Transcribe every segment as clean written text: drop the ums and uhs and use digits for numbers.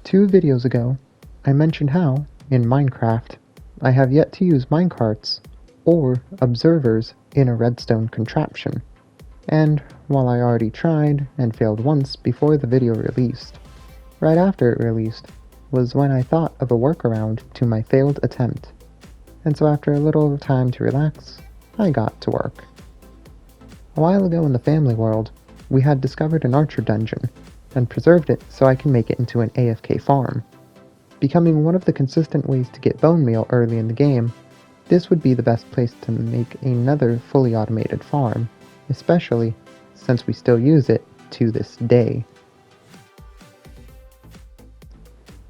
2 videos ago, I mentioned how, in Minecraft, I have yet to use minecarts or observers in a redstone contraption, and while I already tried and failed once before the video released, right after it released was when I thought of a workaround to my failed attempt, and so after a little time to relax, I got to work. A while ago in the family world, we had discovered an archer dungeon, and preserved it so I can make it into an AFK farm. Becoming one of the consistent ways to get bone meal early in the game, this would be the best place to make another fully automated farm, especially since we still use it to this day.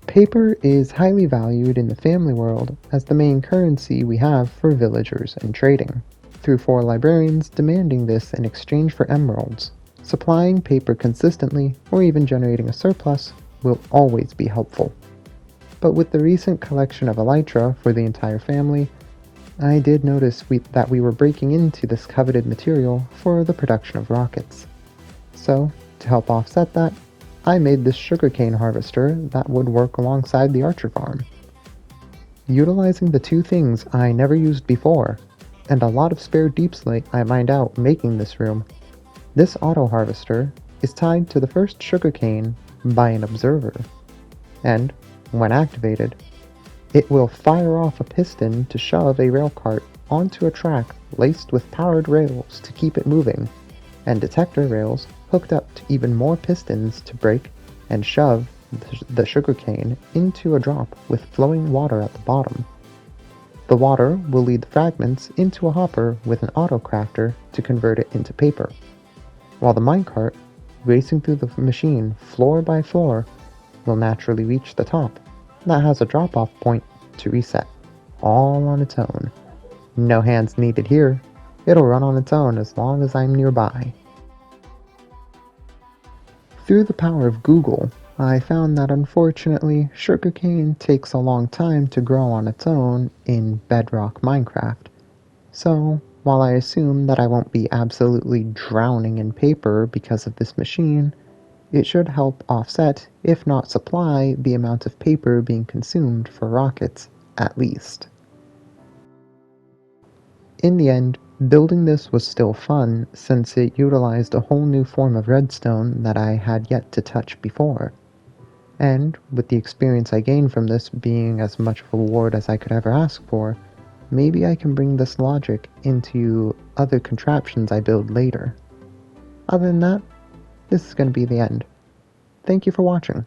Paper is highly valued in the family world as the main currency we have for villagers and trading, through 4 librarians demanding this in exchange for emeralds. Supplying paper consistently, or even generating a surplus, will always be helpful. But with the recent collection of elytra for the entire family, I did notice that we were breaking into this coveted material for the production of rockets. So, to help offset that, I made this sugarcane harvester that would work alongside the archer farm. Utilizing the 2 things I never used before, and a lot of spare deep slate I mined out making this room, this auto harvester is tied to the first sugarcane by an observer, and, when activated, it will fire off a piston to shove a rail cart onto a track laced with powered rails to keep it moving, and detector rails hooked up to even more pistons to break and shove the sugarcane into a drop with flowing water at the bottom. The water will lead the fragments into a hopper with an auto crafter to convert it into paper, while the minecart, racing through the machine floor by floor, will naturally reach the top. That has a drop-off point to reset, all on its own. No hands needed here. It'll run on its own as long as I'm nearby. Through the power of Google, I found that unfortunately, sugarcane takes a long time to grow on its own in Bedrock Minecraft. So, while I assume that I won't be absolutely drowning in paper because of this machine, it should help offset, if not supply, the amount of paper being consumed for rockets, at least. In the end, building this was still fun since it utilized a whole new form of redstone that I had yet to touch before. And, with the experience I gained from this being as much of a reward as I could ever ask for, maybe I can bring this logic into other contraptions I build later. Other than that, this is going to be the end. Thank you for watching.